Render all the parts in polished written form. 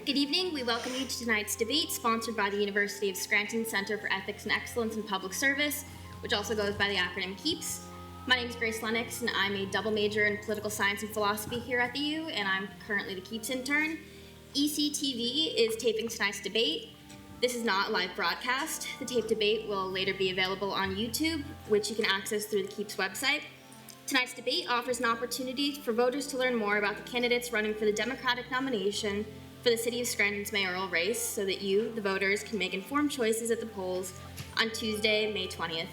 Good evening. We welcome you to tonight's debate, sponsored by the University of Scranton Center for Ethics and Excellence in Public Service, which also goes by the acronym CEEPS. My name is Grace Lennox, and I'm a double major in political science and philosophy here at the U, and I'm currently the CEEPS intern. ECTV is taping tonight's debate. This is not a live broadcast. The taped debate will later be available on YouTube, which you can access through the CEEPS website. Tonight's debate offers an opportunity for voters to learn more about the candidates running for the Democratic nomination for the City of Scranton's mayoral race, so that you, the voters, can make informed choices at the polls on Tuesday, May 20th.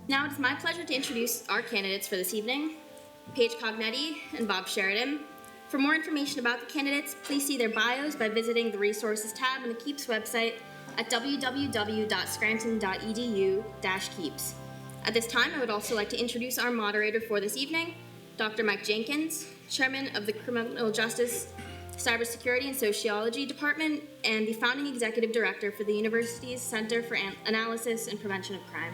Now it is my pleasure to introduce our candidates for this evening, Paige Cognetti and Bob Sheridan. For more information about the candidates, please see their bios by visiting the Resources tab on the CEEPS website at www.scranton.edu/CEEPS. At this time, I would also like to introduce our moderator for this evening, Dr. Mike Jenkins, Chairman of the Criminal Justice, Cybersecurity and Sociology Department, and the founding executive director for the university's Center for Analysis and Prevention of Crime.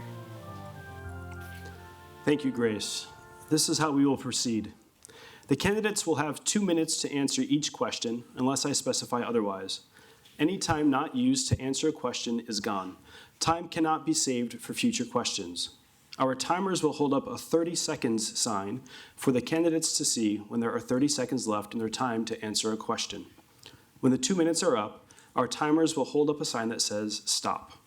Thank you, Grace. This is how we will proceed. The candidates will have 2 minutes to answer each question, unless I specify otherwise. Any time not used to answer a question is gone. Time cannot be saved for future questions. Our timers will hold up a 30 seconds sign for the candidates to see when there are 30 seconds left in their time to answer a question. When the 2 minutes are up, our timers will hold up a sign that says stop.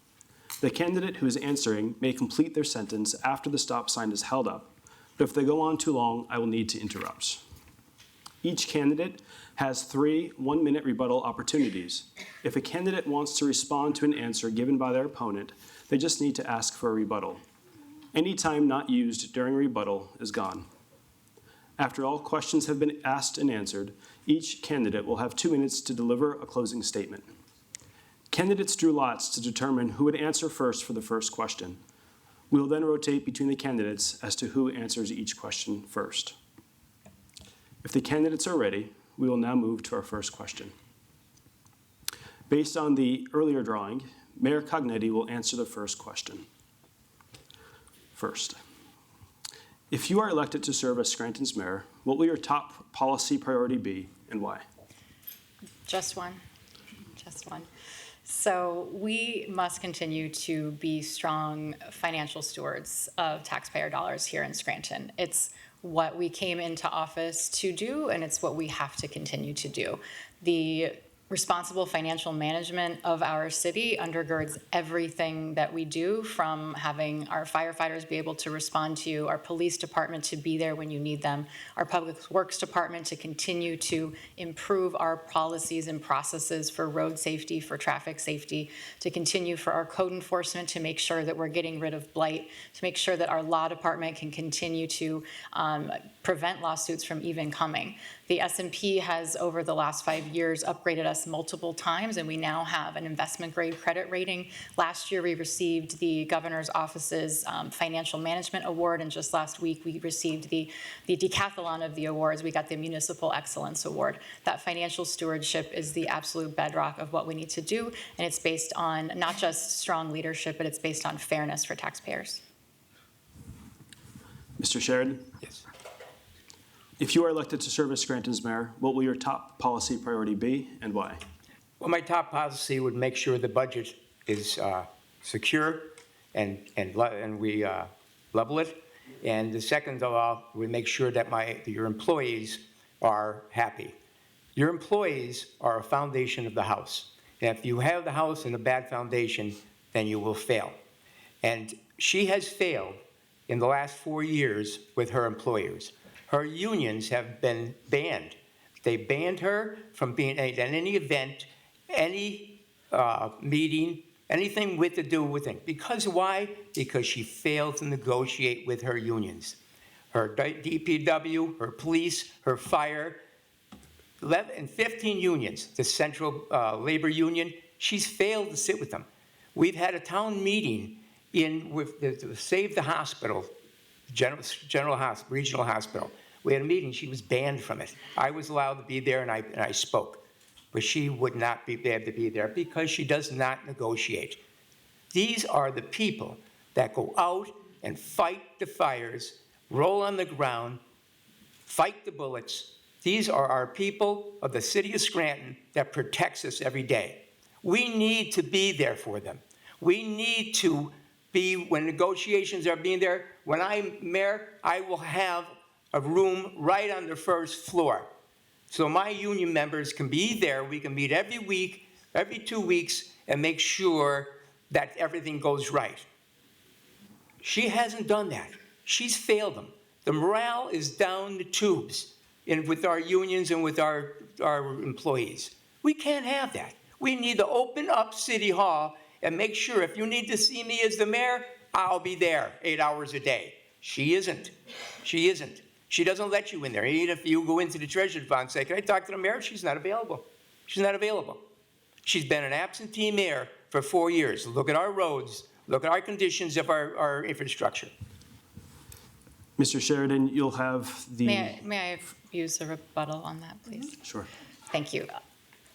The candidate who is answering may complete their sentence after the stop sign is held up, but if they go on too long, I will need to interrupt. Each candidate has 3 one-minute rebuttal opportunities. If a candidate wants to respond to an answer given by their opponent, they just need to ask for a rebuttal. Any time not used during rebuttal is gone. After all questions have been asked and answered, each candidate will have 2 minutes to deliver a closing statement. Candidates drew lots to determine who would answer first for the first question. We will then rotate between the candidates as to who answers each question first. If the candidates are ready, we will now move to our first question. Based on the earlier drawing, Mayor Cognetti will answer the first question. First, if you are elected to serve as Scranton's mayor, what will your top policy priority be and why? Just one. So we must continue to be strong financial stewards of taxpayer dollars here in Scranton. It's what we came into office to do, and it's what we have to continue to do. The responsible financial management of our city undergirds everything that we do, from having our firefighters be able to respond to you, our police department to be there when you need them, our public works department to continue to improve our policies and processes for road safety, for traffic safety, to continue for our code enforcement to make sure that we're getting rid of blight, to make sure that our law department can continue to prevent lawsuits from even coming. The S&P has, over the last 5 years, upgraded us multiple times, and we now have an investment-grade credit rating. Last year, we received the Governor's Office's Financial Management Award, and just last week, we received the decathlon of the awards. We got the Municipal Excellence Award. That financial stewardship is the absolute bedrock of what we need to do, and it's based on not just strong leadership, but it's based on fairness for taxpayers. Mr. Sheridan? Yes. If you are elected to serve as Scranton's mayor, what will your top policy priority be and why? Well, my top policy would make sure the budget is secure and we level it. And the second of all, would make sure that your employees are happy. Your employees are a foundation of the house. And if you have the house in a bad foundation, then you will fail. And she has failed in the last 4 years with her employers. Her unions have been banned. They banned her from being at any event, any meeting, anything to do with it. Because why? Because she failed to negotiate with her unions. Her DPW, her police, her fire, 15 unions, the Central Labor Union, she's failed to sit with them. We've had a town meeting to save the hospital, regional hospital. We had a meeting, she was banned from it. I was allowed to be there and I spoke, but she would not be able to be there because she does not negotiate. These are the people that go out and fight the fires, roll on the ground, fight the bullets, These are our people of the city of Scranton that protects us every day. We need to be there for them. We need to be, when negotiations are being there, when I'm mayor, I will have a room right on the first floor. So my union members can be there. We can meet every week, every 2 weeks, and make sure that everything goes right. She hasn't done that. She's failed them. The morale is down the tubes with our unions and with our employees. We can't have that. We need to open up City Hall and make sure if you need to see me as the mayor, I'll be there 8 hours a day. She isn't. She isn't. She doesn't let you in there. Even if you go into the treasury fund and say, can I talk to the mayor? She's not available. She's not available. She's been an absentee mayor for 4 years. Look at our roads. Look at our conditions of our infrastructure. Mr. Sheridan, you'll have the... May I use a rebuttal on that, please? Sure. Thank you.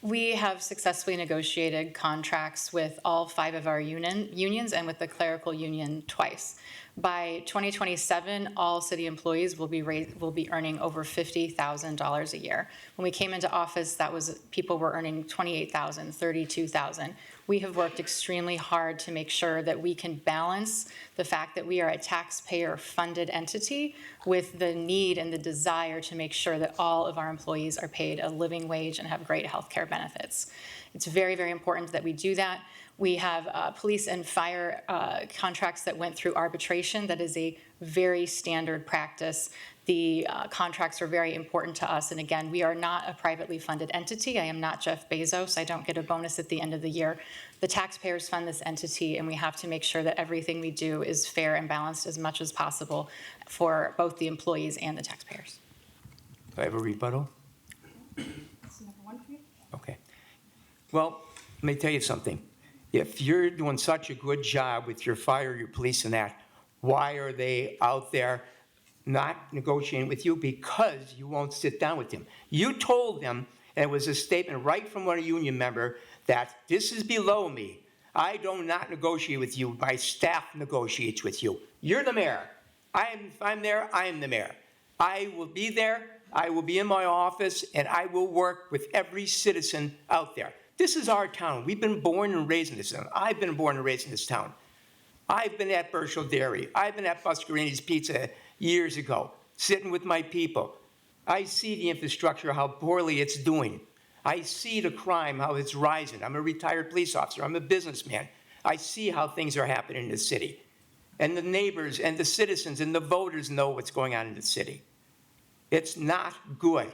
We have successfully negotiated contracts with all 5 of our unions and with the clerical union twice. By 2027, all city employees will be earning over $50,000 a year. When we came into office, people were earning $28,000, $32,000. We have worked extremely hard to make sure that we can balance the fact that we are a taxpayer-funded entity with the need and the desire to make sure that all of our employees are paid a living wage and have great health care benefits. It's very, very important that we do that. We have police and fire contracts that went through arbitration. That is a very standard practice. The contracts are very important to us. And again, we are not a privately funded entity. I am not Jeff Bezos. I don't get a bonus at the end of the year. The taxpayers fund this entity, and we have to make sure that everything we do is fair and balanced as much as possible for both the employees and the taxpayers. Do I have a rebuttal? Okay. Well, let me tell you something. If you're doing such a good job with your fire, your police, and that, why are they out there not negotiating with you? Because you won't sit down with them. You told them, and it was a statement right from one union member, that this is below me. I do not negotiate with you. My staff negotiates with you. You're the mayor. If I'm there, I am the mayor. I will be there. I will be in my office, and I will work with every citizen out there. This is our town. We've been born and raised in this town. I've been born and raised in this town. I've been at Burchell Dairy. I've been at Buscarini's Pizza years ago, sitting with my people. I see the infrastructure, how poorly it's doing. I see the crime, how it's rising. I'm a retired police officer. I'm a businessman. I see how things are happening in the city. And the neighbors and the citizens and the voters know what's going on in the city. It's not good.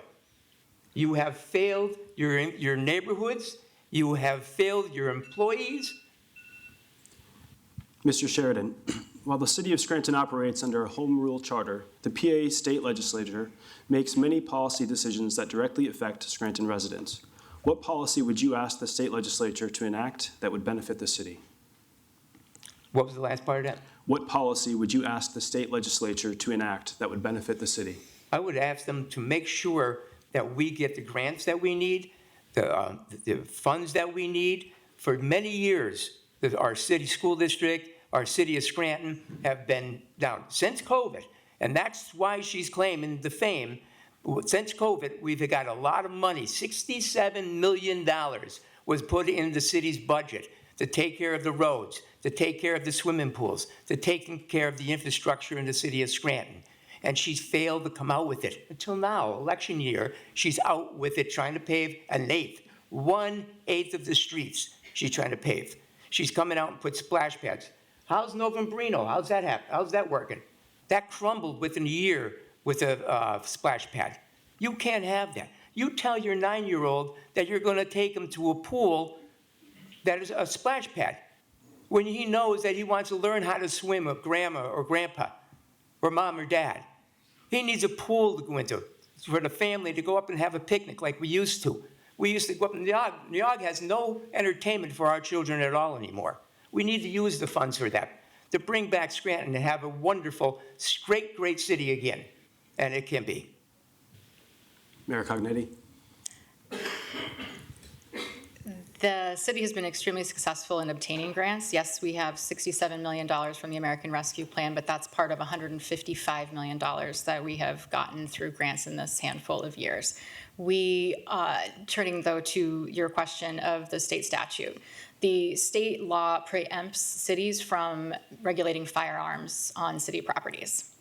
You have failed your neighborhoods. You have failed your employees. Mr. Sheridan, while the City of Scranton operates under a home rule charter, the PA State Legislature makes many policy decisions that directly affect Scranton residents. What policy would you ask the state legislature to enact that would benefit the city? What was the last part of that? What policy would you ask the state legislature to enact that would benefit the city? I would ask them to make sure that we get the grants that we need, the funds that we need. For many years, our city school district, our city of Scranton have been down since COVID. And that's why she's claiming the fame. Since COVID, we've got a lot of money. $67 million was put in the city's budget to take care of the roads, to take care of the swimming pools, to take care of the infrastructure in the city of Scranton. And she's failed to come out with it. Until now, election year, she's out with it trying to pave one-eighth of the streets she's trying to pave. She's coming out and put splash pads. How's Novembrino? How's that happen? How's that working? That crumbled within a year with a splash pad. You can't have that. You tell your 9-year-old that you're going to take him to a pool that is a splash pad when he knows that he wants to learn how to swim with grandma or grandpa or mom or dad. He needs a pool to go into for the family to go up and have a picnic like we used to. We used to go up in Niag. Niag has no entertainment for our children at all anymore. We need to use the funds for that, to bring back Scranton and have a wonderful, great city again. And it can be. Mayor Cognetti. The city has been extremely successful in obtaining grants. Yes, we have $67 million from the American Rescue Plan, but that's part of $155 million that we have gotten through grants in this handful of years. Turning though to your question of the state statute, the state law preempts cities from regulating firearms on city properties.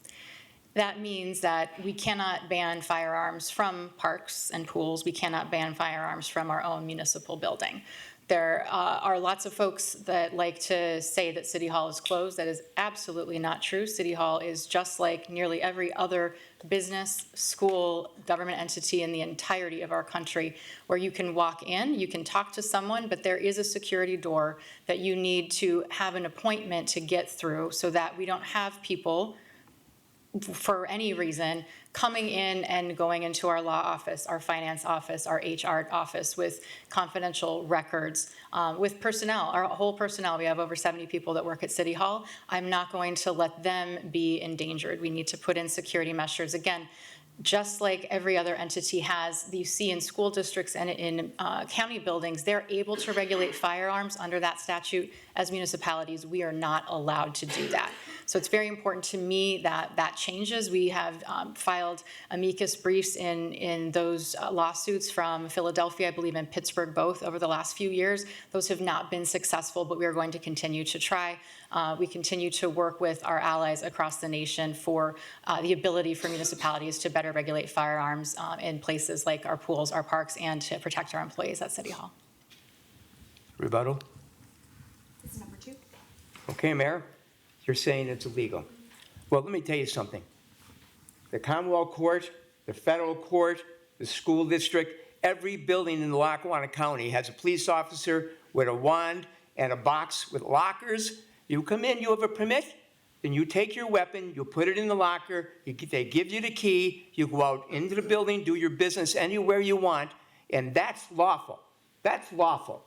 That means that we cannot ban firearms from parks and pools. We cannot ban firearms from our own municipal building. There are lots of folks that like to say that City Hall is closed. That is absolutely not true. City Hall is just like nearly every other business, school, government entity in the entirety of our country, where you can walk in, you can talk to someone, but there is a security door that you need to have an appointment to get through so that we don't have people for any reason coming in and going into our law office, our finance office, our HR office with confidential records, with personnel, our whole personnel. We have over 70 people that work at City Hall. I'm not going to let them be endangered. We need to put in security measures. Again, just like every other entity has, you see in school districts and in county buildings, they're able to regulate firearms under that statute. As municipalities, we are not allowed to do that. So it's very important to me that that changes. We have filed amicus briefs in those lawsuits from Philadelphia, I believe, and Pittsburgh both over the last few years. Those have not been successful, but we are going to continue to try. We continue to work with our allies across the nation for the ability for municipalities to better regulate firearms in places like our pools, our parks, and to protect our employees at City Hall. Rebuttal? This is number 2. Okay, Mayor, you're saying it's illegal. Well, let me tell you something. The Commonwealth Court, the federal court, the school district, every building in Lackawanna County has a police officer with a wand and a box with lockers. You come in, you have a permit, then you take your weapon, you put it in the locker, they give you the key, you go out into the building, do your business anywhere you want, and that's lawful. That's lawful.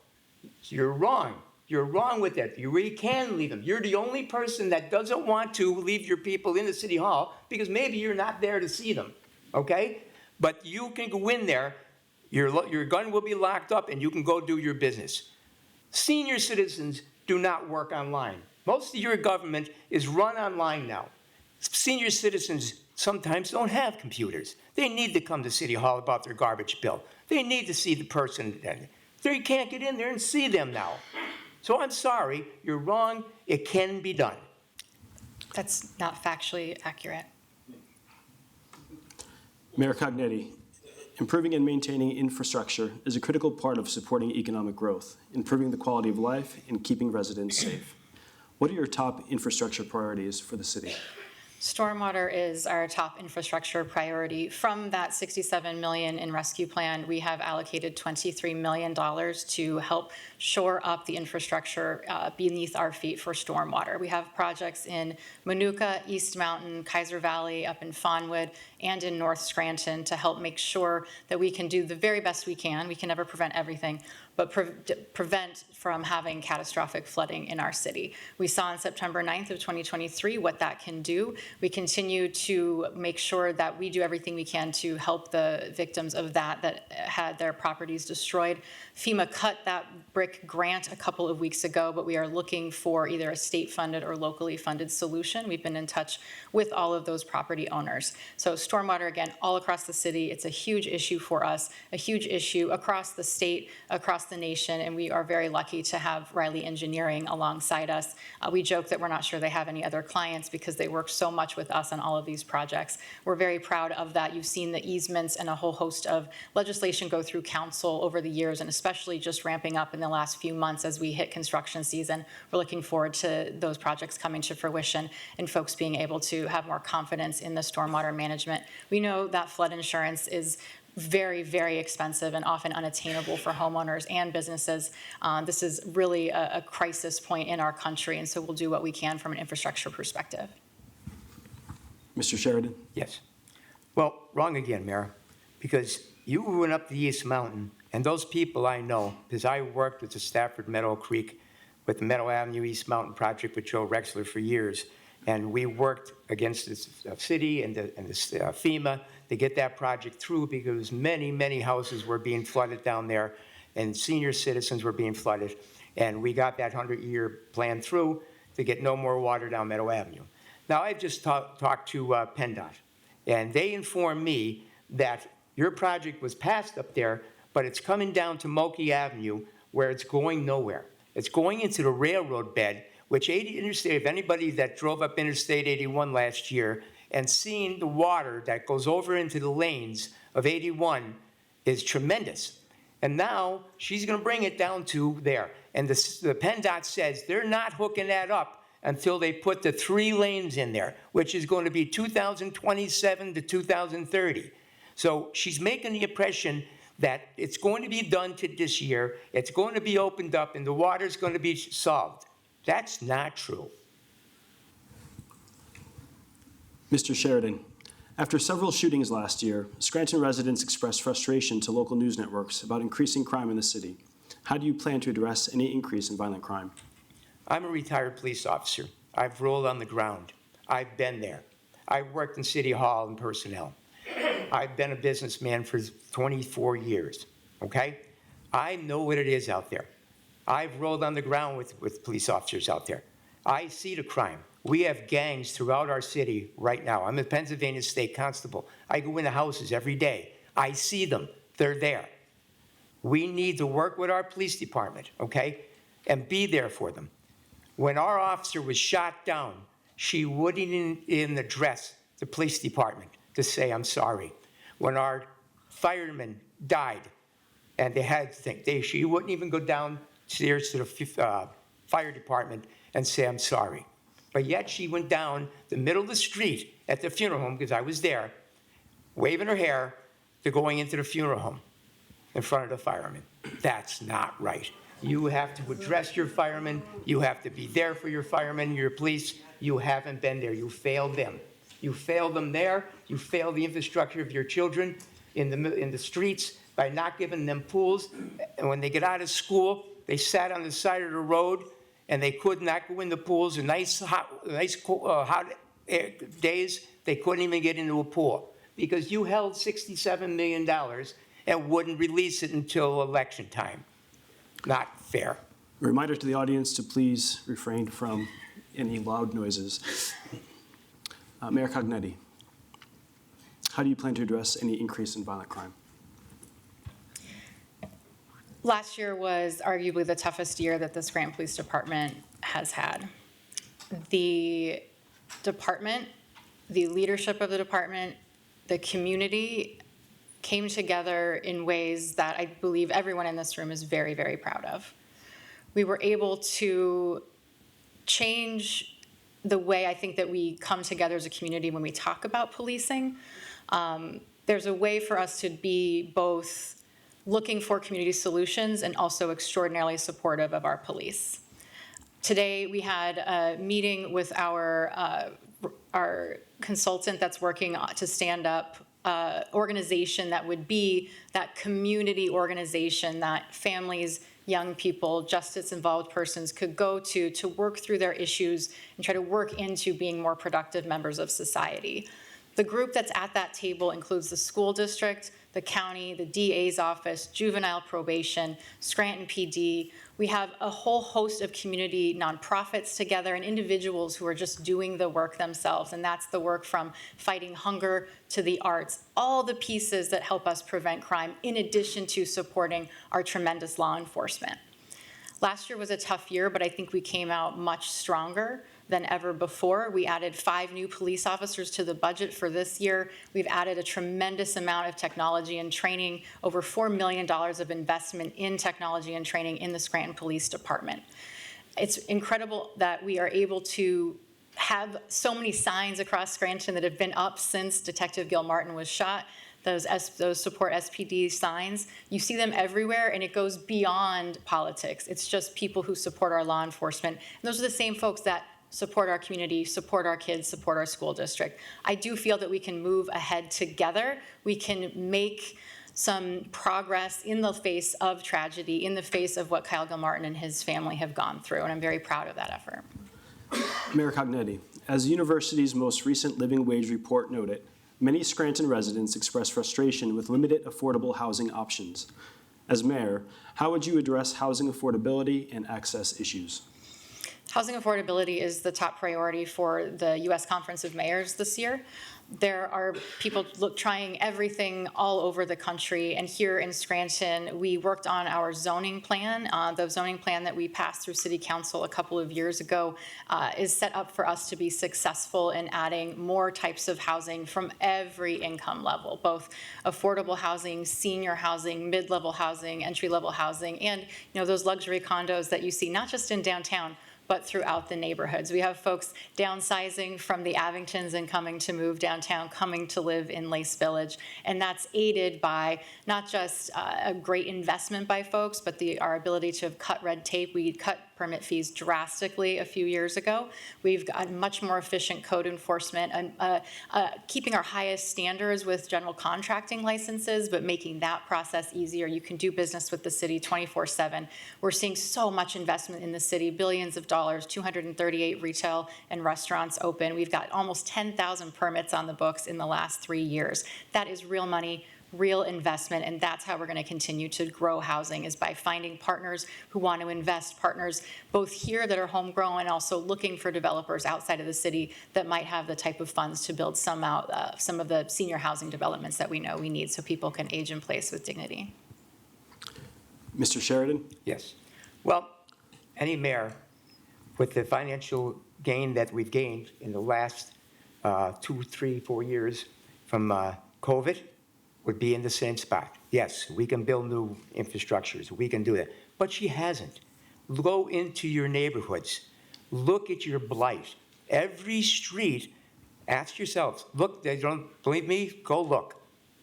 You're wrong. You're wrong with that. You really can leave them. You're the only person that doesn't want to leave your people in the City Hall because maybe you're not there to see them, okay? But you can go in there, your gun will be locked up, and you can go do your business. Senior citizens do not work online. Most of your government is run online now. Senior citizens sometimes don't have computers. They need to come to City Hall about their garbage bill. They need to see the person. They can't get in there and see them now. So I'm sorry, you're wrong. It can be done. That's not factually accurate. Mayor Cognetti, improving and maintaining infrastructure is a critical part of supporting economic growth, improving the quality of life, and keeping residents safe. What are your top infrastructure priorities for the city? Stormwater is our top infrastructure priority. From that $67 million in rescue plan, we have allocated $23 million to help shore up the infrastructure beneath our feet for stormwater. We have projects in Manuka, East Mountain, Kaiser Valley, up in Fawnwood, and in North Scranton to help make sure that we can do the very best we can. We can never prevent everything, but prevent from having catastrophic flooding in our city. We saw on September 9th of 2023 what that can do. We continue to make sure that we do everything we can to help the victims of that had their properties destroyed. FEMA cut that brick grant a couple of weeks ago, but we are looking for either a state-funded or locally funded solution. We've been in touch with all of those property owners. So stormwater, again, all across the city, it's a huge issue for us, a huge issue across the state, across the nation, and we are very lucky to have Riley Engineering alongside us. We joke that we're not sure they have any other clients because they work so much with us on all of these projects. We're very proud of that. You've seen the easements and a whole host of legislation go through council over the years, and especially just ramping up in the last few months as we hit construction season. We're looking forward to those projects coming to fruition and folks being able to have more confidence in the stormwater management. We know that flood insurance is very, very expensive and often unattainable for homeowners and businesses. This is really a crisis point in our country, and so we'll do what we can from an infrastructure perspective. Mr. Sheridan? Yes. Well, wrong again, Mayor, because you went up the East Mountain, and those people I know, because I worked with the Stafford Meadow Creek, with the Meadow Avenue East Mountain project with Joe Rexler for years, and we worked against the city and the FEMA to get that project through because many, many houses were being flooded down there. and senior citizens were being flooded. And we got that 100-year plan through to get no more water down Meadow Avenue. Now, I've just talked to PennDOT, and they informed me that your project was passed up there, but it's coming down to Moki Avenue where it's going nowhere. It's going into the railroad bed, which if anybody that drove up Interstate 81 last year and seen the water that goes over into the lanes of 81 is tremendous. And now she's going to bring it down to there. And the PennDOT says they're not hooking that up until they put the 3 lanes in there, which is going to be 2027 to 2030. So she's making the impression that it's going to be done to this year, it's going to be opened up, and the water's going to be solved. That's not true. Mr. Sheridan, after several shootings last year, Scranton residents expressed frustration to local news networks about increasing crime in the city. How do you plan to address any increase in violent crime? I'm a retired police officer. I've rolled on the ground. I've been there. I've worked in City Hall and personnel. I've been a businessman for 24 years, okay? I know what it is out there. I've rolled on the ground with police officers out there. I see the crime. We have gangs throughout our city right now. I'm a Pennsylvania State Constable. I go into houses every day. I see them. They're there. We need to work with our police department, okay, and be there for them. When our officer was shot down, she wouldn't even address the police department to say, I'm sorry. When our fireman died, and they had to think, she wouldn't even go downstairs to the fire department and say, I'm sorry. But yet she went down the middle of the street at the funeral home, because I was there, waving her hair to going into the funeral home in front of the firemen. That's not right. You have to address your firemen. You have to be there for your firemen, your police. You haven't been there. You failed them. You failed them there. You failed the infrastructure of your children in the streets by not giving them pools. And when they get out of school, they sat on the side of the road and they could not go in the pools. In nice hot days, they couldn't even get into a pool because you held $67 million and wouldn't release it until election time. Not fair. A reminder to the audience to please refrain from any loud noises. Mayor Cognetti, how do you plan to address any increase in violent crime? Last year was arguably the toughest year that the Scranton Police Department has had. The department, the leadership of the department, the community came together in ways that I believe everyone in this room is very, very proud of. We were able to change the way I think that we come together as a community when we talk about policing. There's a way for us to be both looking for community solutions and also extraordinarily supportive of our police. Today, we had a meeting with our consultant that's working to stand up organization that would be that community organization that families, young people, justice-involved persons could go to work through their issues and try to work into being more productive members of society. The group that's at that table includes the school district, the county, the DA's office, juvenile probation, Scranton PD. We have a whole host of community nonprofits together and individuals who are just doing the work themselves. And that's the work from fighting hunger to the arts, all the pieces that help us prevent crime in addition to supporting our tremendous law enforcement. Last year was a tough year, but I think we came out much stronger than ever before. We added 5 new police officers to the budget for this year. We've added a tremendous amount of technology and training, over $4 million of investment in technology and training in the Scranton Police Department. It's incredible that we are able to have so many signs across Scranton that have been up since Detective Gil Martin was shot. Those support SPD signs, you see them everywhere, and it goes beyond politics. It's just people who support our law enforcement. And those are the same folks that support our community, support our kids, support our school district. I do feel that we can move ahead together. We can make some progress in the face of tragedy, in the face of what Kyle Gilmartin and his family have gone through, and I'm very proud of that effort. Mayor Cognetti, as the university's most recent living wage report noted, many Scranton residents express frustration with limited affordable housing options. As mayor, how would you address housing affordability and access issues? Housing affordability is the top priority for the U.S. Conference of Mayors this year. There are people trying everything all over the country, and here in Scranton, we worked on our zoning plan. The zoning plan that we passed through City Council a couple of years ago is set up for us to be successful in adding more types of housing from every income level, both affordable housing, senior housing, mid-level housing, entry-level housing, and those luxury condos that you see not just in downtown, but throughout the neighborhoods. We have folks downsizing from the Avingtons and coming to move downtown, coming to live in Lace Village. And that's aided by not just a great investment by folks, but our ability to cut red tape. We cut permit fees drastically a few years ago. We've got much more efficient code enforcement and keeping our highest standards with general contracting licenses, but making that process easier. You can do business with the city 24/7. We're seeing so much investment in the city, billions of dollars, 238 retail and restaurants open. We've got almost 10,000 permits on the books in the last 3 years. That is real money, real investment, and that's how we're going to continue to grow housing, is by finding partners who want to invest, partners both here that are homegrown and also looking for developers outside of the city that might have the type of funds to build some of the senior housing developments that we know we need so people can age in place with dignity. Mr. Sheridan? Yes. Well, any mayor with the financial gain that we've gained in the last 2, 3, 4 years from COVID would be in the same spot. Yes, we can build new infrastructures. We can do that. But she hasn't. Go into your neighborhoods. Look at your blight. Every street, ask yourselves, look, they don't believe me? Go look.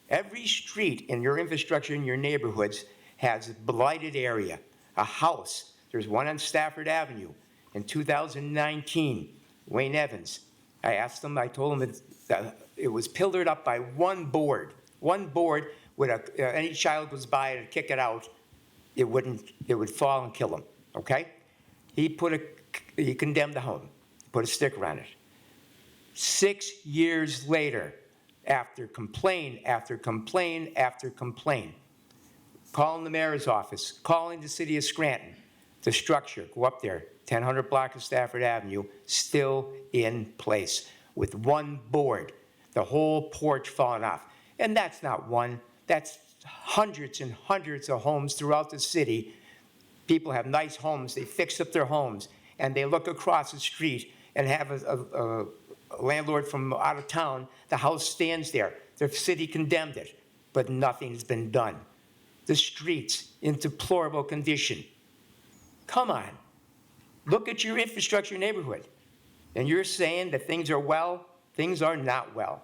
Every street in your infrastructure in your neighborhoods has a blighted area, a house. There's one on Stafford Avenue. In 2019, Wayne Evans, I asked him, I told him that it was pillared up by one board. One board, with any child goes by and kick it out, it would fall and kill him, okay? He condemned the home, put a sticker on it. 6 years later, after complaint after complaint after complaint, calling the mayor's office, calling the city of Scranton, the structure, go up there, 1000 block of Stafford Avenue, still in place with one board, the whole porch falling off. And that's not one, that's hundreds and hundreds of homes throughout the city. People have nice homes, they fix up their homes, and they look across the street and have a landlord from out of town, the house stands there. The city condemned it, but nothing's been done. The streets in deplorable condition. Come on, look at your infrastructure neighborhood. And you're saying that things are well? Things are not well.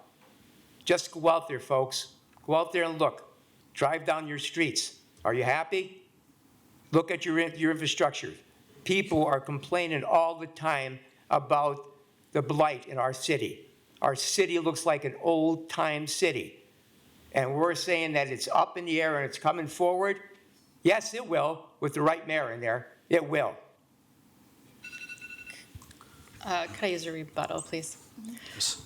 Just go out there, folks. Go out there and look. Drive down your streets. Are you happy? Look at your infrastructure. People are complaining all the time about the blight in our city. Our city looks like an old-time city. And we're saying that it's up in the air and it's coming forward. Yes, it will, with the right mayor in there. It will. Could I use a rebuttal, please? Yes.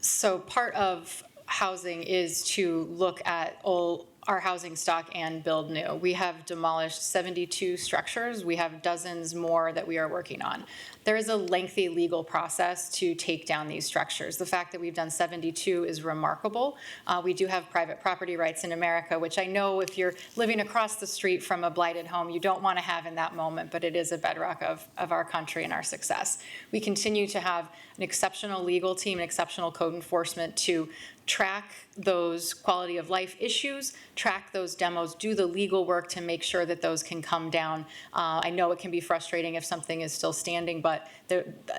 So part of housing is to look at our housing stock and build new. We have demolished 72 structures. We have dozens more that we are working on. There is a lengthy legal process to take down these structures. The fact that we've done 72 is remarkable. We do have private property rights in America, which I know if you're living across the street from a blighted home, you don't want to have in that moment, but it is a bedrock of our country and our success. We continue to have an exceptional legal team, an exceptional code enforcement to track those quality of life issues, track those demos, do the legal work to make sure that those can come down. I know it can be frustrating if something is still standing, but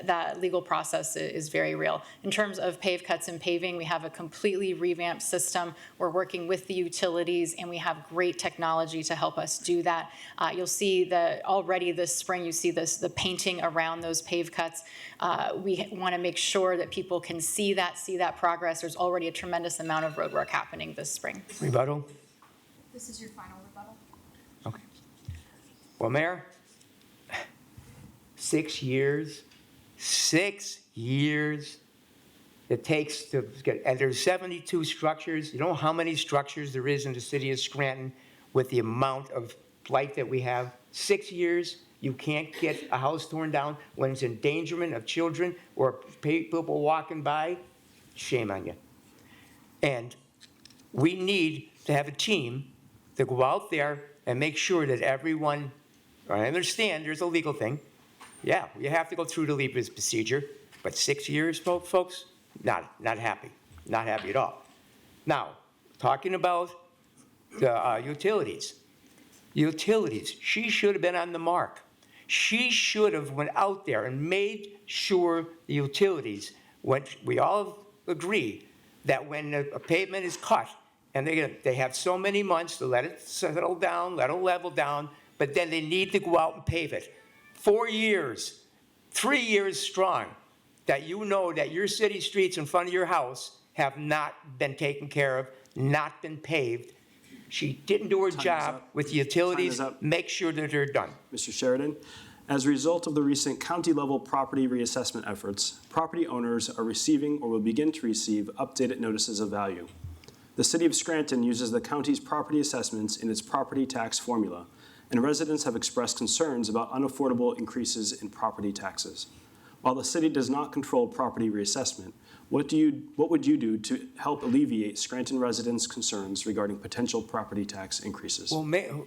that legal process is very real. In terms of pave cuts and paving, we have a completely revamped system. We're working with the utilities, and we have great technology to help us do that. You'll see that already this spring, you see the painting around those pave cuts. We want to make sure that people can see that progress. There's already a tremendous amount of road work happening this spring. Rebuttal? This is your final rebuttal. Okay. Well, Mayor, 6 years, 6 years it takes to get, and there's 72 structures. You know how many structures there is in the city of Scranton? with the amount of blight that we have. 6 years, you can't get a house torn down when it's endangerment of children or people walking by. Shame on you. And we need to have a team to go out there and make sure that everyone, I understand there's a legal thing. Yeah, you have to go through the legal procedure, but 6 years, folks, not happy. Not happy at all. Now, talking about the utilities. Utilities, she should have been on the mark. She should have went out there and made sure the utilities, we all agree that when a pavement is cut, and they have so many months to let it settle down, let it level down, but then they need to go out and pave it. 4 years, 3 years strong, that you know that your city streets in front of your house have not been taken care of, not been paved. She didn't do her job with the utilities. Make sure that they're done. Mr. Sheridan, as a result of the recent county-level property reassessment efforts, property owners are receiving or will begin to receive updated notices of value. The City of Scranton uses the county's property assessments in its property tax formula, and residents have expressed concerns about unaffordable increases in property taxes. While the city does not control property reassessment, what would you do to help alleviate Scranton residents' concerns regarding potential property tax increases? Well,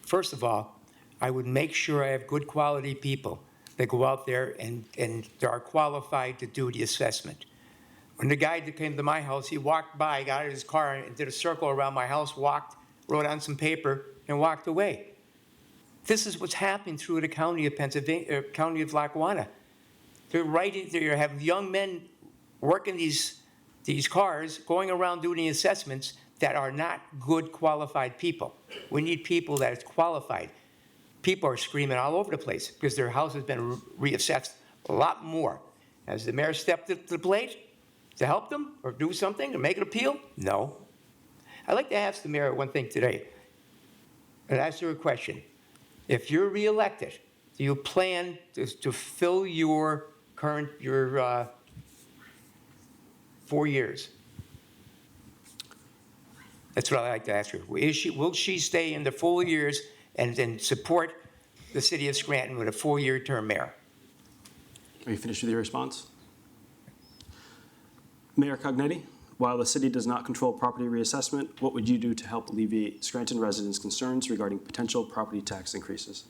first of all, I would make sure I have good quality people that go out there and they are qualified to do the assessment. When the guy that came to my house, he walked by, got out of his car and did a circle around my house, wrote on some paper and walked away. This is what's happening through the county of Pennsylvania, county of Lackawanna. They have young men working these cars, going around doing the assessments that are not good qualified people. We need people that are qualified. People are screaming all over the place because their house has been reassessed a lot more. Has the mayor stepped up to the plate to help them or do something or make an appeal? No. I'd like to ask the mayor one thing today. And ask her a question. If you're reelected, do you plan to fill your 4 years? That's what I'd like to ask her. Will she stay in the 4 years and then support the city of Scranton with a 4-year term mayor? Are you finished with your response? Mayor Cognetti, while the city does not control property reassessment, what would you do to help alleviate Scranton residents' concerns regarding potential property tax increases?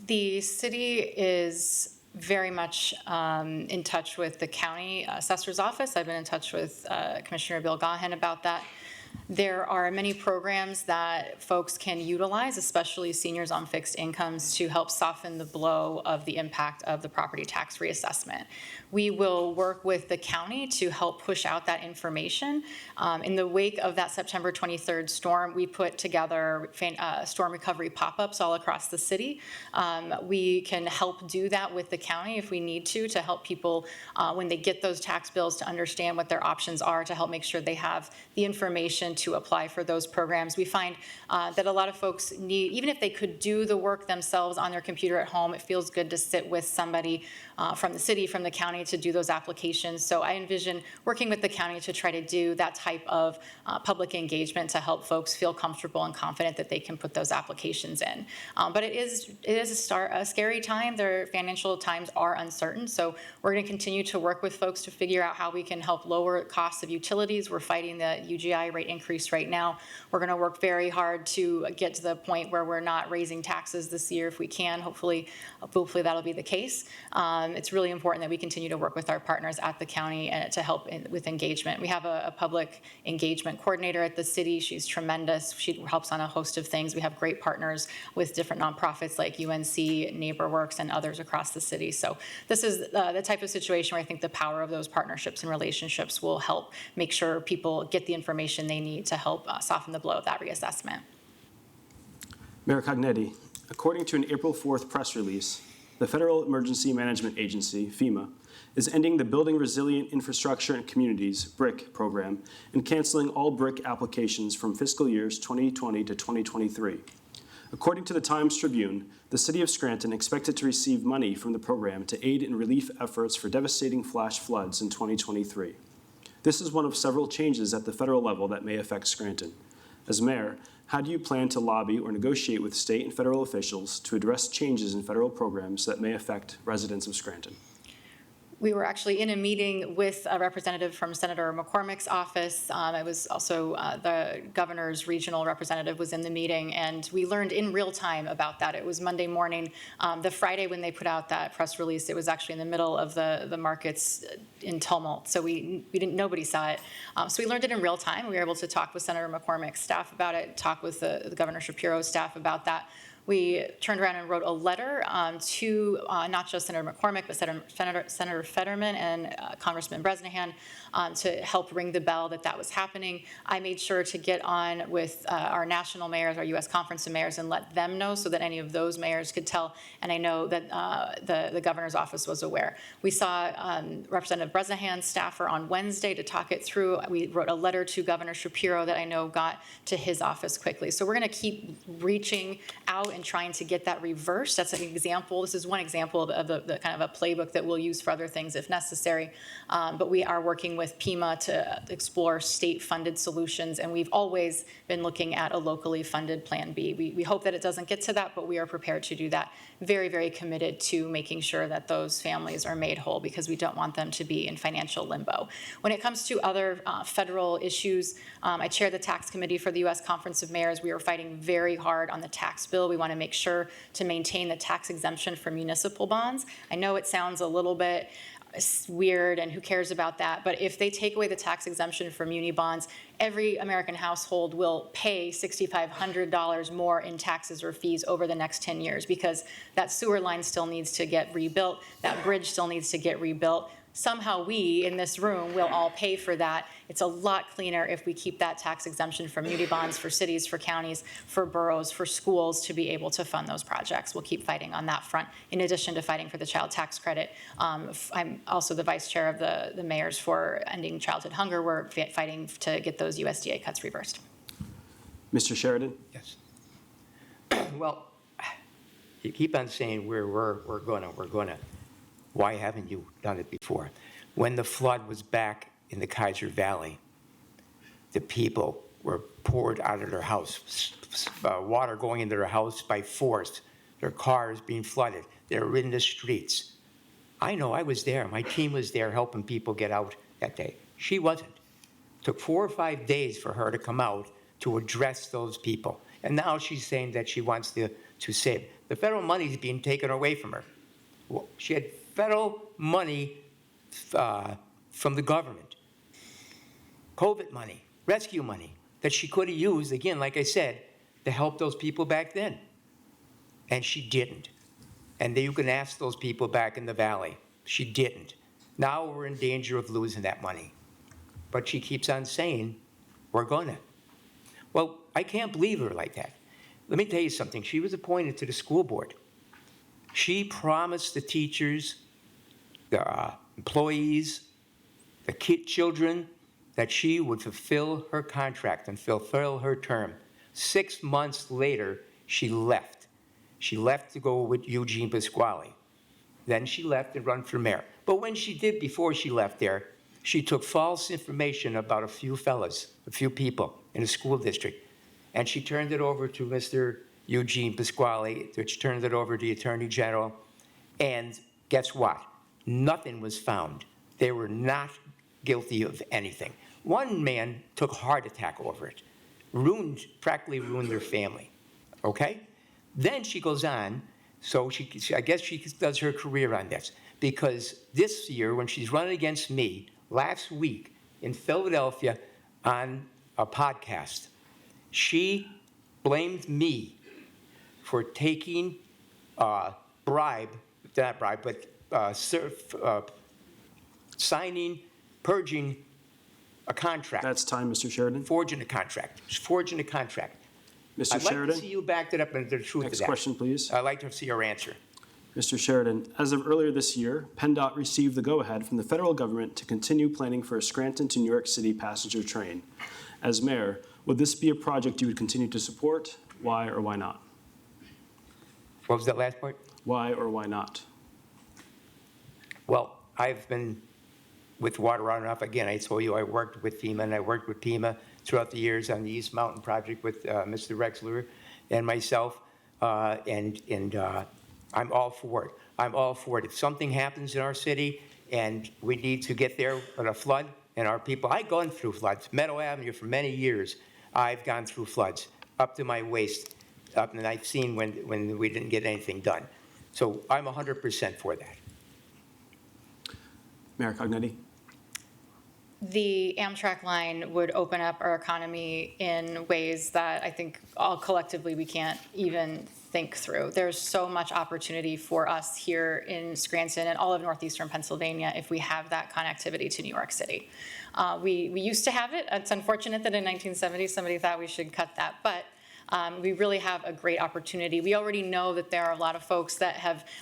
The city is very much in touch with the county assessor's office. I've been in touch with Commissioner Bill Gahan about that. There are many programs that folks can utilize, especially seniors on fixed incomes, to help soften the blow of the impact of the property tax reassessment. We will work with the county to help push out that information. In the wake of that September 23rd storm, we put together storm recovery pop-ups all across the city. We can help do that with the county if we need to help people when they get those tax bills to understand what their options are, to help make sure they have the information to apply for those programs. We find that a lot of folks need, even if they could do the work themselves on their computer at home, it feels good to sit with somebody from the city, from the county, to do those applications. So I envision working with the county to try to do that type of public engagement to help folks feel comfortable and confident that they can put those applications in. But it is a scary time. Their financial times are uncertain. So we're going to continue to work with folks to figure out how we can help lower costs of utilities. We're fighting the UGI rate increase right now. We're going to work very hard to get to the point where we're not raising taxes this year if we can. Hopefully that'll be the case. It's really important that we continue to work with our partners at the county to help with engagement. We have a public engagement coordinator at the city. She's tremendous. She helps on a host of things. We have great partners with different nonprofits like UNC, NeighborWorks, and others across the city. So this is the type of situation where I think the power of those partnerships and relationships will help make sure people get the information they need to help soften the blow of that reassessment. Mayor Cognetti, according to an April 4th press release, the Federal Emergency Management Agency, FEMA, is ending the Building Resilient Infrastructure and Communities, BRIC, program and canceling all BRIC applications from fiscal years 2020 to 2023. According to the Times Tribune, the city of Scranton expected to receive money from the program to aid in relief efforts for devastating flash floods in 2023. This is one of several changes at the federal level that may affect Scranton. As mayor, how do you plan to lobby or negotiate with state and federal officials to address changes in federal programs that may affect residents of Scranton? We were actually in a meeting with a representative from Senator McCormick's office. It was also the governor's regional representative was in the meeting, and we learned in real time about that. It was Monday morning. The Friday when they put out that press release, it was actually in the middle of the markets in tumult, so nobody saw it. So we learned it in real time. We were able to talk with Senator McCormick's staff about it, talk with the Governor Shapiro's staff about that. We turned around and wrote a letter to not just Senator McCormick, but Senator Fetterman and Congressman Bresnahan to help ring the bell that was happening. I made sure to get on with our national mayors, our U.S. Conference of Mayors, and let them know so that any of those mayors could tell. And I know that the governor's office was aware. We saw Representative Bresnahan's staffer on Wednesday to talk it through. We wrote a letter to Governor Shapiro that I know got to his office quickly. So we're going to keep reaching out and trying to get that reversed. That's an example. This is one example of the kind of a playbook that we'll use for other things if necessary. But we are working with PEMA to explore state-funded solutions, and we've always been looking at a locally funded Plan B. We hope that it doesn't get to that, but we are prepared to do that. Very, very committed to making sure that those families are made whole because we don't want them to be in financial limbo. When it comes to other federal issues, I chair the tax committee for the U.S. Conference of Mayors. We are fighting very hard on the tax bill. We want to make sure to maintain the tax exemption for municipal bonds. I know it sounds a little bit weird and who cares about that, but if they take away the tax exemption for muni bonds, every American household will pay $6,500 more in taxes or fees over the next 10 years because that sewer line still needs to get rebuilt, that bridge still needs to get rebuilt. Somehow we in this room will all pay for that. It's a lot cleaner if we keep that tax exemption for muni bonds for cities, for counties, for boroughs, for schools to be able to fund those projects. We'll keep fighting on that front, in addition to fighting for the child tax credit. I'm also the vice chair of the mayors for ending childhood hunger. We're fighting to get those USDA cuts reversed. Mr. Sheridan? Yes. Well, you keep on saying we're gonna. Why haven't you done it before? When the flood was back in the Kaiser Valley, the people were poured out of their house, water going into their house by force, their cars being flooded. They were in the streets. I know, I was there. My team was there helping people get out that day. She wasn't. It took 4 or 5 days for her to come out to address those people. And now she's saying that she wants to save. The federal money is being taken away from her. Well, she had federal money from the government, COVID money, rescue money, that she could have used, again, like I said, to help those people back then. And she didn't. And then you can ask those people back in the valley. She didn't. Now we're in danger of losing that money. But she keeps on saying, we're gonna. Well, I can't believe her like that. Let me tell you something. She was appointed to the school board. She promised the teachers, the employees, the children, that she would fulfill her contract and fulfill her term. 6 months later, she left. She left to go with Eugene Pasquale. Then she left and run for mayor. But when she did, before she left there, she took false information about a few fellas, a few people in a school district, and she turned it over to Mr. Eugene Pasquale, which turned it over to the Attorney General. And guess what? Nothing was found. They were not guilty of anything. One man took a heart attack over it, practically ruined their family, okay? Then she goes on, so I guess she does her career on this, because this year, when she's running against me, last week in Philadelphia on a podcast, she blamed me for taking purging a contract. That's time, Mr. Sheridan. Forging a contract. Forging a contract. Mr. I'd Sheridan? like to see you backed it up into the truth of that. Next question, please. I'd like to see your answer. Mr. Sheridan, as of earlier this year, PennDOT received the go-ahead from the federal government to continue planning for a Scranton to New York City passenger train. As mayor, would this be a project you would continue to support? Why or why not? What was that last part? Why or why not? Well, I've been with water on and off. Again, I told you I worked with FEMA, and I worked with PEMA throughout the years on the East Mountain Project with Mr. Rexler and myself, and I'm all for it. I'm all for it. If something happens in our city and we need to get there with a flood and our people, I've gone through floods. Meadow Avenue for many years, I've gone through floods up to my waist, and I've seen when we didn't get anything done. So I'm 100% for that. Mayor Cognetti? The Amtrak line would open up our economy in ways that I think all collectively we can't even think through. There's so much opportunity for us here in Scranton and all of northeastern Pennsylvania if we have that connectivity to New York City. We used to have it. It's unfortunate that in 1970 somebody thought we should cut that, but we really have a great opportunity. We already know that there are a lot of folks that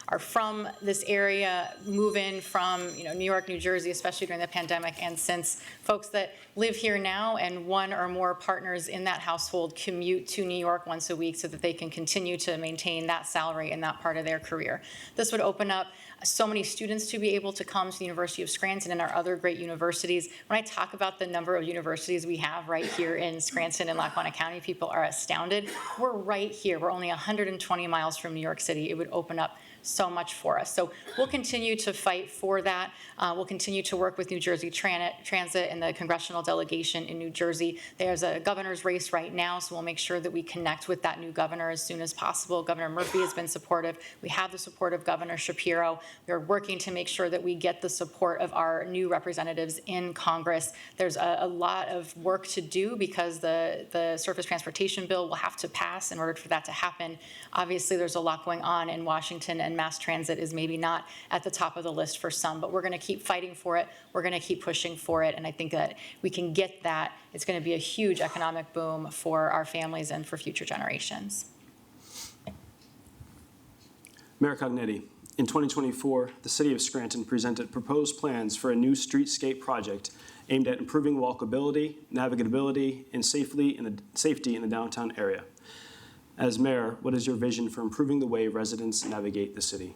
are from this area, move in from New York, New Jersey, especially during the pandemic, and since folks that live here now and one or more partners in that household commute to New York once a week so that they can continue to maintain that salary in that part of their career. This would open up so many students to be able to come to the University of Scranton and our other great universities. When I talk about the number of universities we have right here in Scranton and Lackawanna County, people are astounded. We're right here. We're only 120 miles from New York City. It would open up so much for us. So we'll continue to fight for that. We'll continue to work with New Jersey Transit and the congressional delegation in New Jersey. There's a governor's race right now, so we'll make sure that we connect with that new governor as soon as possible. Governor Murphy has been supportive. We have the support of Governor Shapiro. We're working to make sure that we get the support of our new representatives in Congress. There's a lot of work to do because the surface transportation bill will have to pass in order for that to happen. Obviously, there's a lot going on in Washington, and mass transit is maybe not at the top of the list for some, but we're going to keep fighting for it. We're going to keep pushing for it, and I think that we can get that. It's going to be a huge economic boom for our families and for future generations. Mayor Cognetti, in 2024, the City of Scranton presented proposed plans for a new streetscape project aimed at improving walkability, navigability, and safety in the downtown area. As mayor, what is your vision for improving the way residents navigate the city?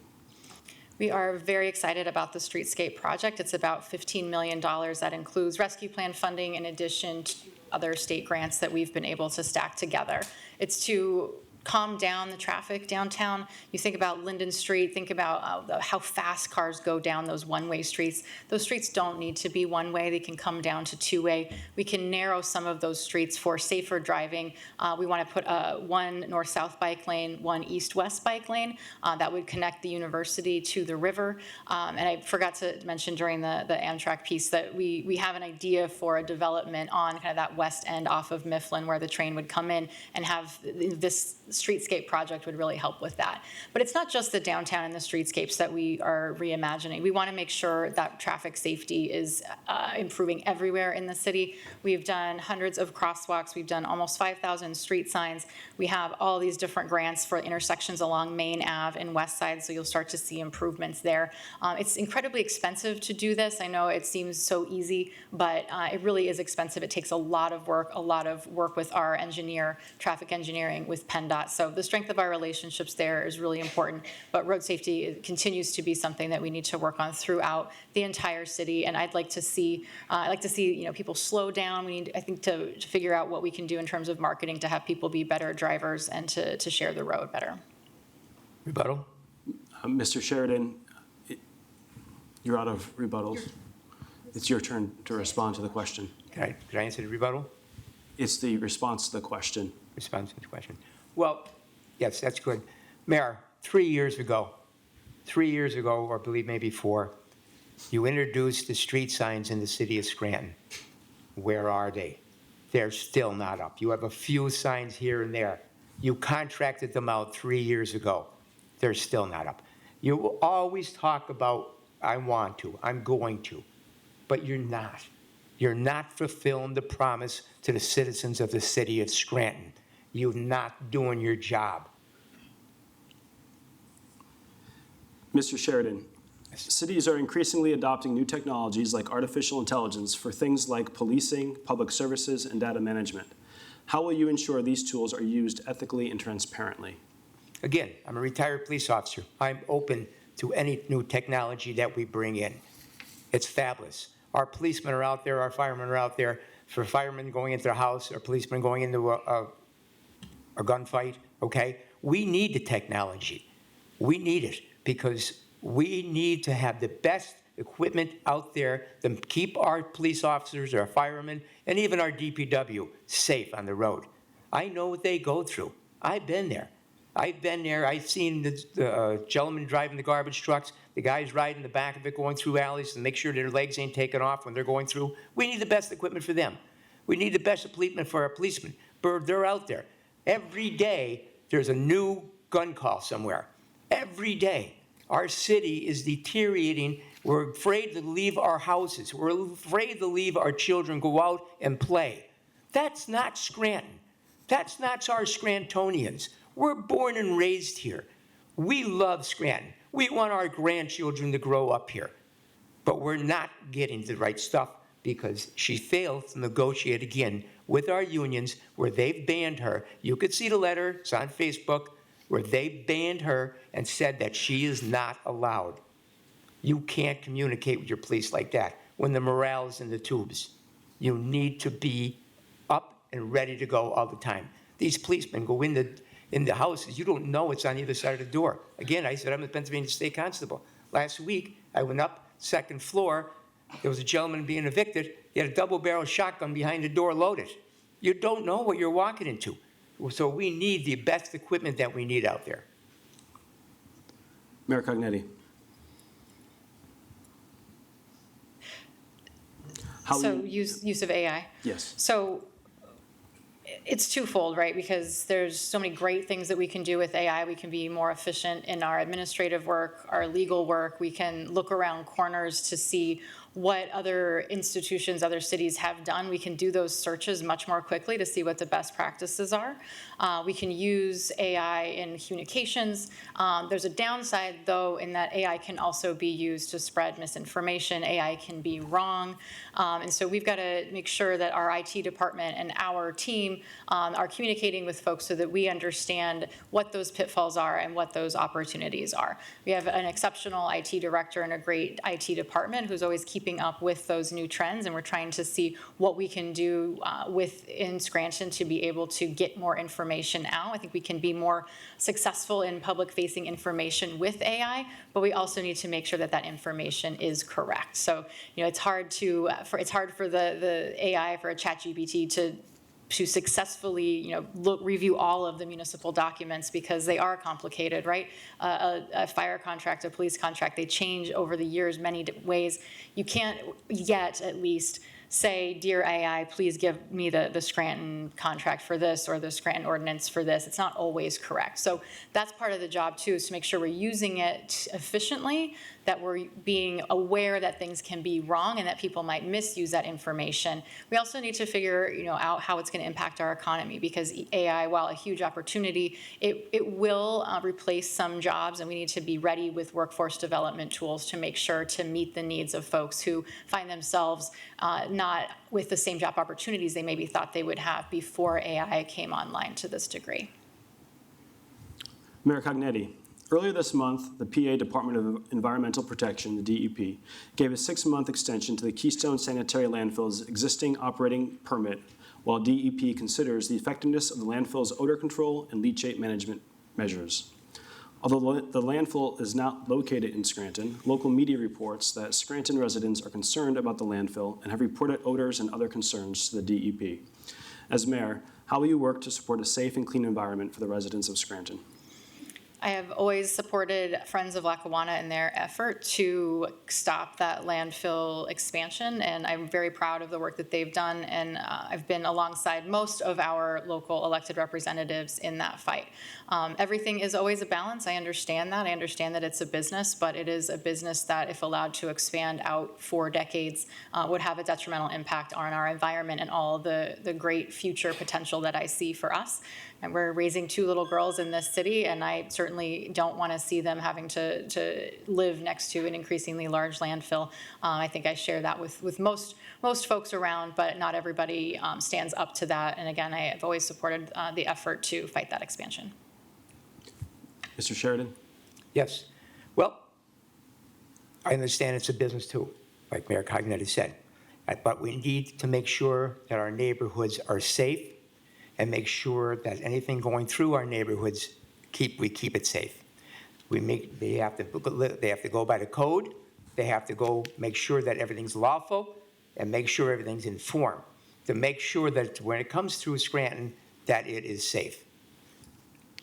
We are very excited about the Streetscape project. It's about $15 million. That includes rescue plan funding in addition to other state grants that we've been able to stack together. It's to calm down the traffic downtown. You think about Linden Street, think about how fast cars go down those one-way streets. Those streets don't need to be one-way. They can come down to two-way. We can narrow some of those streets for safer driving. We want to put one north-south bike lane, one east-west bike lane that would connect the university to the river. And I forgot to mention during the Amtrak piece that we have an idea for a development on kind of that west end off of Mifflin where the train would come in and have this streetscape project would really help with that. But it's not just the downtown and the streetscapes that we are reimagining. We want to make sure that traffic safety is improving everywhere in the city. We've done hundreds of crosswalks. We've done almost 5,000 street signs. We have all these different grants for intersections along Main Ave and West Side, so you'll start to see improvements there. It's incredibly expensive to do this. I know it seems so easy, but it really is expensive. It takes a lot of work with our engineer, traffic engineering with PennDOT. So the strength of our relationships there is really important, but road safety continues to be something that we need to work on throughout the entire city. And I'd like to see people slow down. We need, I think, to figure out what we can do in terms of marketing to have people be better drivers and to share the road better. Rebuttal? Mr. Sheridan, you're out of rebuttals. It's your turn to respond to the question. Could I answer the rebuttal? It's the response to the question. Response to the question. Well, yes, that's good. Mayor, 3 years ago, or I believe maybe 4, you introduced the street signs in the city of Scranton. Where are they? They're still not up. You have a few signs here and there. You contracted them out 3 years ago. They're still not up. You always talk about, I want to, I'm going to, but you're not. You're not fulfilling the promise to the citizens of the city of Scranton. You're not doing your job. Mr. Sheridan, cities are increasingly adopting new technologies like artificial intelligence for things like policing, public services, and data management. How will you ensure these tools are used ethically and transparently? Again, I'm a retired police officer. I'm open to any new technology that we bring in. It's fabulous. Our policemen are out there, our firemen are out there for firemen going into their house or policemen going into a gunfight, okay? We need the technology. We need it because we need to have the best equipment out there to keep our police officers, our firemen, and even our DPW safe on the road. I know what they go through. I've been there. I've seen the gentlemen driving the garbage trucks, the guys riding the back of it going through alleys to make sure their legs ain't taken off when they're going through. We need the best equipment for them. We need the best equipment for our policemen. But they're out there. Every day, there's a new gun call somewhere. Every day. Our city is deteriorating. We're afraid to leave our houses. We're afraid to leave our children, go out and play. That's not Scranton. That's not our Scrantonians. We're born and raised here. We love Scranton. We want our grandchildren to grow up here. But we're not getting the right stuff because she failed to negotiate again with our unions where they've banned her. You could see the letter, it's on Facebook, where they banned her and said that she is not allowed. You can't communicate with your police like that when the morale is in the tubes. You need to be up and ready to go all the time. These policemen go in the houses. You don't know what's on either side of the door. Again, I said I'm a Pennsylvania State Constable. Last week, I went up, second floor. There was a gentleman being evicted. He had a double-barrel shotgun behind the door loaded. You don't know what you're walking into. So we need the best equipment that we need out there. Mayor Cognetti. Use of AI. Yes. So it's twofold, right? Because there's so many great things that we can do with AI. We can be more efficient in our administrative work, our legal work. We can look around corners to see what other institutions, other cities have done. We can do those searches much more quickly to see what the best practices are. We can use AI in communications. There's a downside, though, in that AI can also be used to spread misinformation. AI can be wrong. And so we've got to make sure that our IT department and our team are communicating with folks so that we understand what those pitfalls are and what those opportunities are. We have an exceptional IT director and a great IT department who's always keeping up with those new trends, and we're trying to see what we can do within Scranton to be able to get more information out. I think we can be more successful in public-facing information with AI, but we also need to make sure that that information is correct. So, it's hard for the AI, for a ChatGPT to successfully, review all of the municipal documents because they are complicated, right? A fire contract, a police contract, they change over the years many ways. You can't yet, at least, say, dear AI, please give me the Scranton contract for this or the Scranton ordinance for this. It's not always correct. So that's part of the job, too, is to make sure we're using it efficiently, that we're being aware that things can be wrong and that people might misuse that information. We also need to figure out how it's going to impact our economy, because AI, while a huge opportunity, it will replace some jobs, and we need to be ready with workforce development tools to make sure to meet the needs of folks who find themselves not with the same job opportunities they maybe thought they would have before AI came online to this degree. Mayor Cognetti. Earlier this month, the PA Department of Environmental Protection, the DEP, gave a 6-month extension to the Keystone Sanitary Landfill's existing operating permit while DEP considers the effectiveness of the landfill's odor control and leachate management measures. Although the landfill is not located in Scranton, local media reports that Scranton residents are concerned about the landfill and have reported odors and other concerns to the DEP. As mayor, how will you work to support a safe and clean environment for the residents of Scranton? I have always supported Friends of Lackawanna in their effort to stop that landfill expansion, and I'm very proud of the work that they've done, and I've been alongside most of our local elected representatives in that fight. Everything is always a balance. I understand that. I understand that it's a business, but it is a business that, if allowed to expand out for decades, would have a detrimental impact on our environment and all the great future potential that I see for us. And we're raising 2 little girls in this city, and I certainly don't want to see them having to live next to an increasingly large landfill. I think I share that with most folks around, but not everybody stands up to that. And again, I have always supported the effort to fight that expansion. Mr. Sheridan? Yes. Well, I understand it's a business too, like Mayor Cognetti said. But we need to make sure that our neighborhoods are safe and make sure that anything going through our neighborhoods, we keep it safe. They have to go by the code. They have to go make sure that everything's lawful and make sure everything's informed to make sure that when it comes through Scranton, that it is safe.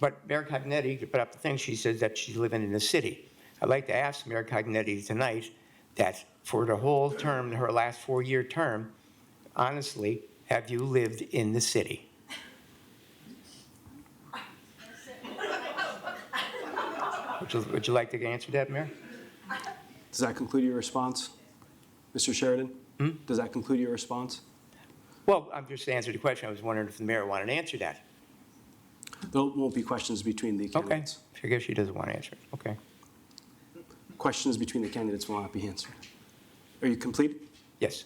But Mayor Cognetti put up the thing, she says that she's living in the city. I'd like to ask Mayor Cognetti tonight that for the whole term, her last 4-year term, honestly, have you lived in the city? Would you like to answer that, Mayor? Does that conclude your response, Mr. Sheridan? Does that conclude your response? Well, I'm just answering the question. I was wondering if the mayor wanted to answer that. There won't be questions between the Okay. candidates. I guess she doesn't want to answer it. Okay. Questions between the candidates will not be answered. Are you complete? Yes.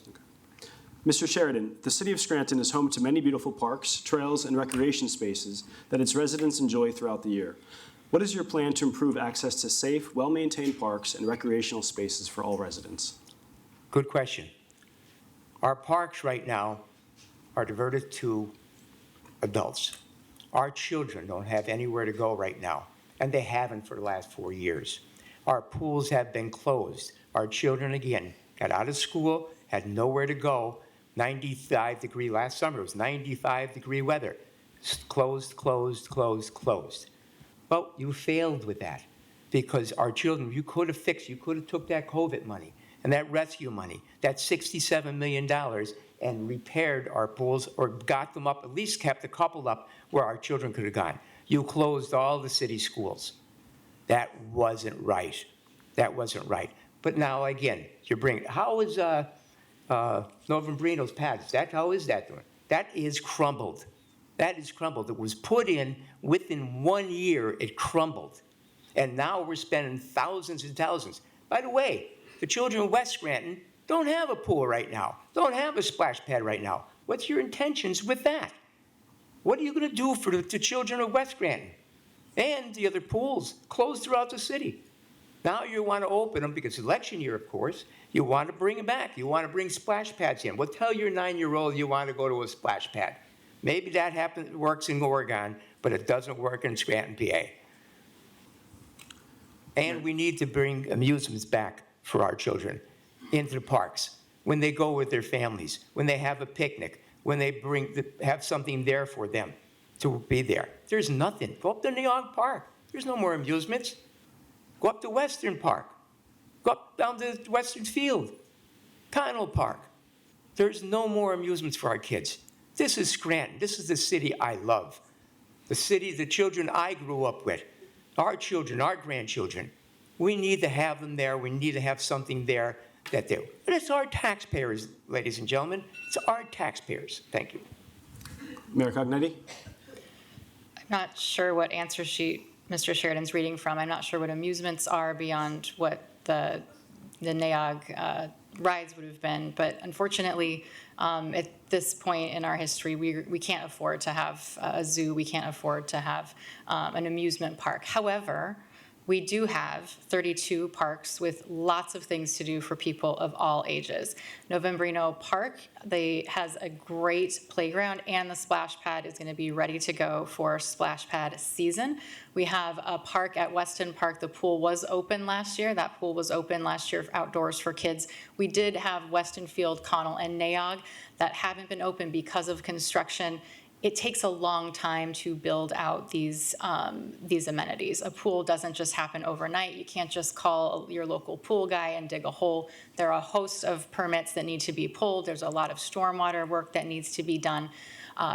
Mr. Sheridan, the city of Scranton is home to many beautiful parks, trails, and recreation spaces that its residents enjoy throughout the year. What is your plan to improve access to safe, well-maintained parks and recreational spaces for all residents? Good question. Our parks right now are diverted to adults. Our children don't have anywhere to go right now, and they haven't for the last 4 years. Our pools have been closed. Our children, again, got out of school, had nowhere to go. 95-degree last summer, it was 95-degree weather. Closed, closed, closed, closed. Well, you failed with that because our children, you could have took that COVID money and that rescue money, that $67 million, and repaired our pools or got them up, at least kept a couple up where our children could have gone. You closed all the city schools. That wasn't right. That wasn't right. But now, again, you bring, how is Novembrino's pad? How is that doing? That is crumbled. That is crumbled. It was put in within 1 year, it crumbled. And now we're spending thousands and thousands. By the way, the children of West Scranton don't have a pool right now, don't have a splash pad right now. What's your intentions with that? What are you going to do for the children of West Scranton? And the other pools closed throughout the city. Now you want to open them because election year, of course. You want to bring them back. You want to bring splash pads in. Well, tell your 9-year-old you want to go to a splash pad. Maybe that works in Oregon, but it doesn't work in Scranton, PA. And we need to bring amusements back for our children into the parks when they go with their families, when they have a picnic, when they have something there for them to be there. There's nothing. Go up to Neog Park. There's no more amusements. Go up to Western Park. Go up down to Western Field. Connell Park. There's no more amusements for our kids. This is Scranton. This is the city I love. The city, the children I grew up with. Our children, our grandchildren. We need to have them there. We need to have something there that they. But it's our taxpayers, ladies and gentlemen. It's our taxpayers. Thank you. Mayor Cognetti? I'm not sure what answer sheet Mr. Sheridan's reading from. I'm not sure what amusements are beyond what the NAOG rides would have been. But unfortunately, at this point in our history, we can't afford to have a zoo. We can't afford to have an amusement park. However, we do have 32 parks with lots of things to do for people of all ages. Novembrino Park, has a great playground, and the splash pad is going to be ready to go for splash pad season. We have a park at Weston Park. The pool was open last year. That pool was open last year outdoors for kids. We did have Weston Field, Connell, and Neog that haven't been open because of construction. It takes a long time to build out these amenities. A pool doesn't just happen overnight. You can't just call your local pool guy and dig a hole. There are a host of permits that need to be pulled. There's a lot of stormwater work that needs to be done.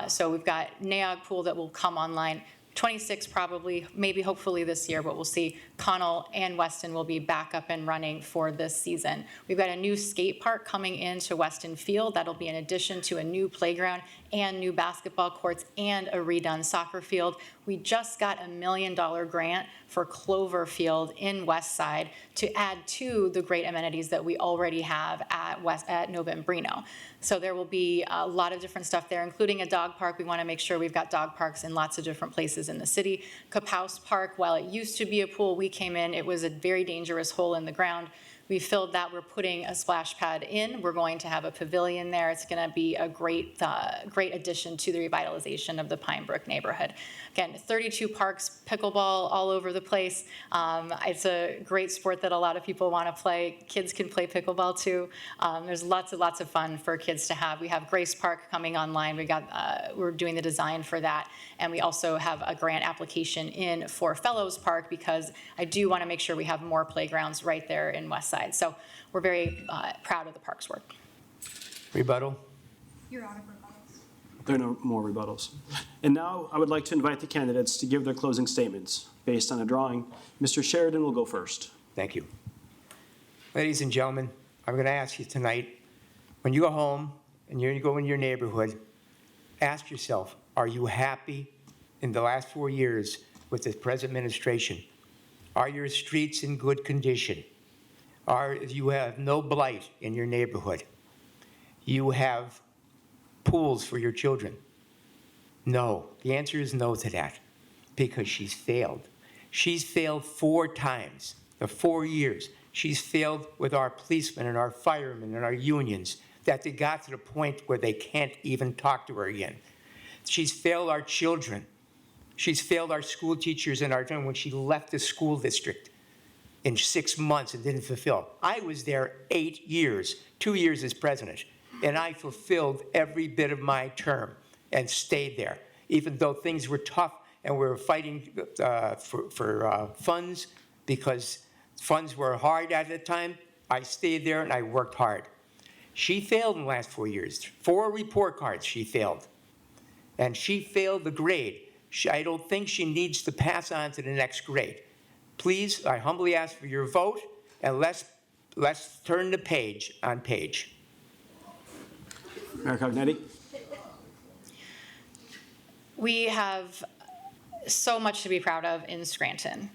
So we've got Neog Pool that will come online 26 probably, maybe hopefully this year, but we'll see. Connell and Weston will be back up and running for this season. We've got a new skate park coming into Weston Field. That'll be in addition to a new playground and new basketball courts and a redone soccer field. We just got $1 million grant for Clover Field in West Side to add to the great amenities that we already have at Novembrino. So there will be a lot of different stuff there, including a dog park. We want to make sure we've got dog parks in lots of different places in the city. Capouse Park, while it used to be a pool, we came in, it was a very dangerous hole in the ground. We filled that. We're putting a splash pad in. We're going to have a pavilion there. It's going to be a great addition to the revitalization of the Pine Brook neighborhood. Again, 32 parks, pickleball all over the place. It's a great sport that a lot of people want to play. Kids can play pickleball too. There's lots of fun for kids to have. We have Grace Park coming online. We're doing the design for that, and we also have a grant application in for Fellows Park because I do want to make sure we have more playgrounds right there in West Side. So we're very proud of the parks work. Rebuttal? You're out of rebuttals. There are no more rebuttals. And now I would like to invite the candidates to give their closing statements. Based on a drawing, Mr. Sheridan will go first. Thank you. Ladies and gentlemen, I'm going to ask you tonight, when you go home and you go in your neighborhood, ask yourself, are you happy in the last 4 years with the present administration? Are your streets in good condition? You have no blight in your neighborhood? You have pools for your children? No. The answer is no to that, because she's failed. She's failed 4 times, the 4 years. She's failed with our policemen and our firemen and our unions, that they got to the point where they can't even talk to her again. She's failed our children. She's failed our school teachers and our children when she left the school district in 6 months and didn't fulfill. I was there 8 years, 2 years as president, and I fulfilled every bit of my term and stayed there, even though things were tough and we were fighting for funds because funds were hard at the time. I stayed there and I worked hard. She failed in the last 4 years. 4 report cards she failed. And she failed the grade. I don't think she needs to pass on to the next grade. Please, I humbly ask for your vote, and let's turn the page on Paige. Mayor Cognetti? We have so much to be proud of in Scranton.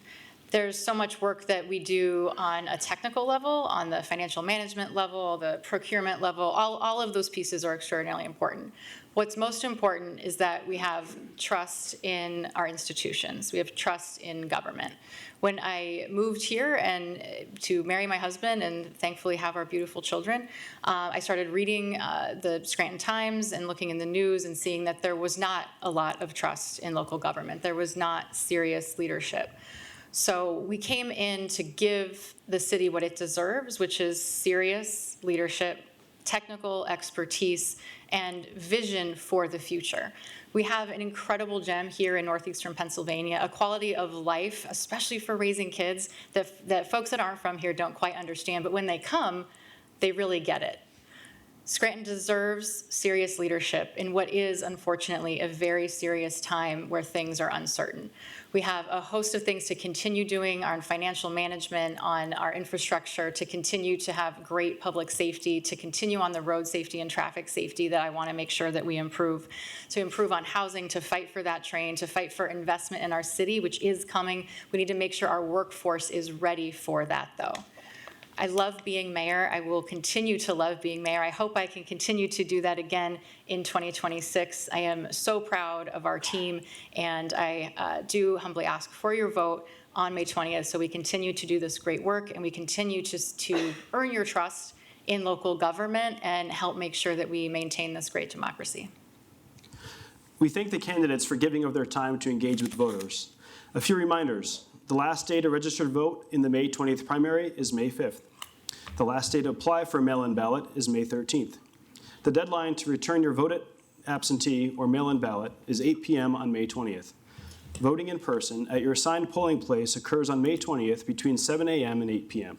There's so much work that we do on a technical level, on the financial management level, the procurement level. All of those pieces are extraordinarily important. What's most important is that we have trust in our institutions. We have trust in government. When I moved here and to marry my husband and thankfully have our beautiful children, I started reading the Scranton Times and looking in the news and seeing that there was not a lot of trust in local government. There was not serious leadership. So we came in to give the city what it deserves, which is serious leadership, technical expertise, and vision for the future. We have an incredible gem here in northeastern Pennsylvania, a quality of life, especially for raising kids, that folks that aren't from here don't quite understand, but when they come, they really get it. Scranton deserves serious leadership in what is, unfortunately, a very serious time where things are uncertain. We have a host of things to continue doing on financial management, on our infrastructure, to continue to have great public safety, to continue on the road safety and traffic safety that I want to make sure that we improve, to improve on housing, to fight for that train, to fight for investment in our city, which is coming. We need to make sure our workforce is ready for that, though. I love being mayor. I will continue to love being mayor. I hope I can continue to do that again in 2026. I am so proud of our team, and I do humbly ask for your vote on May 20th so we continue to do this great work and we continue to earn your trust in local government and help make sure that we maintain this great democracy. We thank the candidates for giving of their time to engage with voters. A few reminders. The last day to register to vote in the May 20th primary is May 5th. The last day to apply for a mail-in ballot is May 13th. The deadline to return your voted absentee or mail-in ballot is 8 p.m. on May 20th. Voting in person at your assigned polling place occurs on May 20th between 7 a.m. and 8 p.m.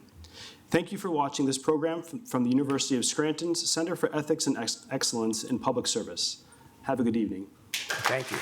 Thank you for watching this program from the University of Scranton's Center for Ethics and Excellence in Public Service. Have a good evening. Thank you.